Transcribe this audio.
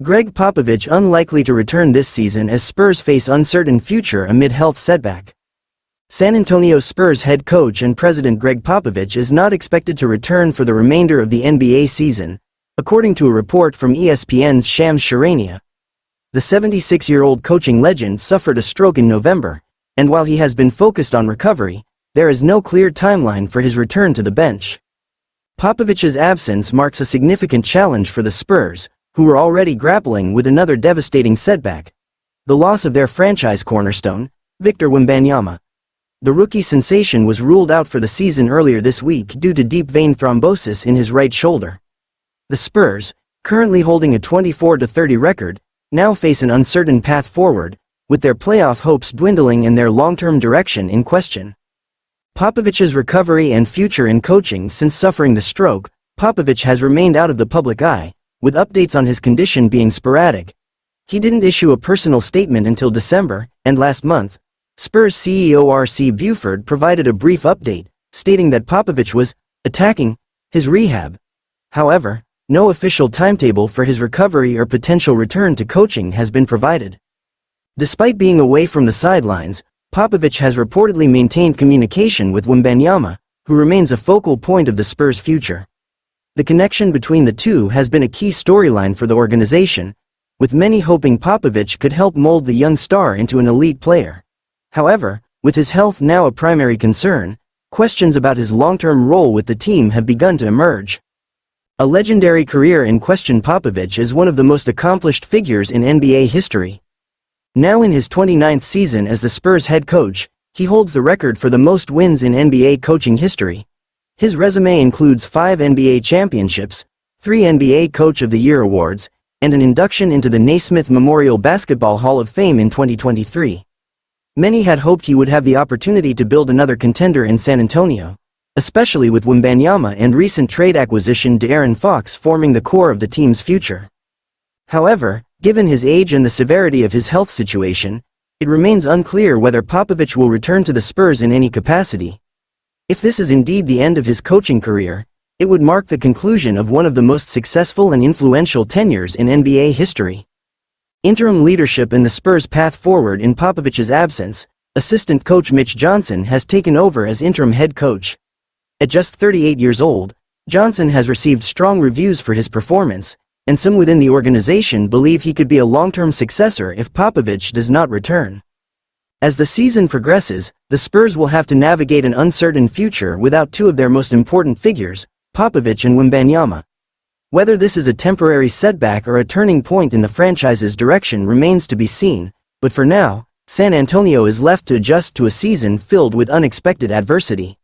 Gregg Popovich unlikely to return this season as Spurs face uncertain future amid health setback. San Antonio Spurs head coach and president Gregg Popovich is not expected to return for the remainder of the NBA season, according to a report from ESPN's Shams Charania. The 76-year-old coaching legend suffered a stroke in November, and while he has been focused on recovery, there is no clear timeline for his return to the bench. Popovich's absence marks a significant challenge for the Spurs, who were already grappling with another devastating setback: the loss of their franchise cornerstone, Victor Wembanyama. The rookie sensation was ruled out for the season earlier this week due to deep vein thrombosis in his right shoulder. The Spurs, currently holding a 24-30 record, now face an uncertain path forward, with their playoff hopes dwindling and their long-term direction in question. Popovich's recovery and future in coaching. Since suffering the stroke, Popovich has remained out of the public eye, with updates on his condition being sporadic. He didn't issue a personal statement until December, and last month, Spurs CEO R.C. Buford provided a brief update, stating that Popovich was attacking his rehab. However, no official timetable for his recovery or potential return to coaching has been provided. Despite being away from the sidelines, Popovich has reportedly maintained communication with Wembanyama, who remains a focal point of the Spurs' future. The connection between the two has been a key storyline for the organization, with many hoping Popovich could help mold the young star into an elite player. However, with his health now a primary concern, questions about his long-term role with the team have begun to emerge. A legendary career in question. Popovich is one of the most accomplished figures in NBA history. Now in his 29th season as the Spurs head coach, he holds the record for the most wins in NBA coaching history. His resume includes 5 NBA championships, 3 NBA Coach of the Year awards, and an induction into the Naismith Memorial Basketball Hall of Fame in 2023. Many had hoped he would have the opportunity to build another contender in San Antonio, especially with Wembanyama and recent trade acquisition De'Aaron Fox forming the core of the team's future. However, given his age and the severity of his health situation, it remains unclear whether Popovich will return to the Spurs in any capacity. If this is indeed the end of his coaching career, it would mark the conclusion of one of the most successful and influential tenures in NBA history. Interim leadership in the Spurs' path forward. In Popovich's absence, assistant coach Mitch Johnson has taken over as interim head coach. At just 38 years old, Johnson has received strong reviews for his performance, and some within the organization believe he could be a long-term successor if Popovich does not return. As the season progresses, the Spurs will have to navigate an uncertain future without two of their most important figures, Popovich and Wembanyama. Whether this is a temporary setback or a turning point in the franchise's direction remains to be seen, but for now, San Antonio is left to adjust to a season filled with unexpected adversity.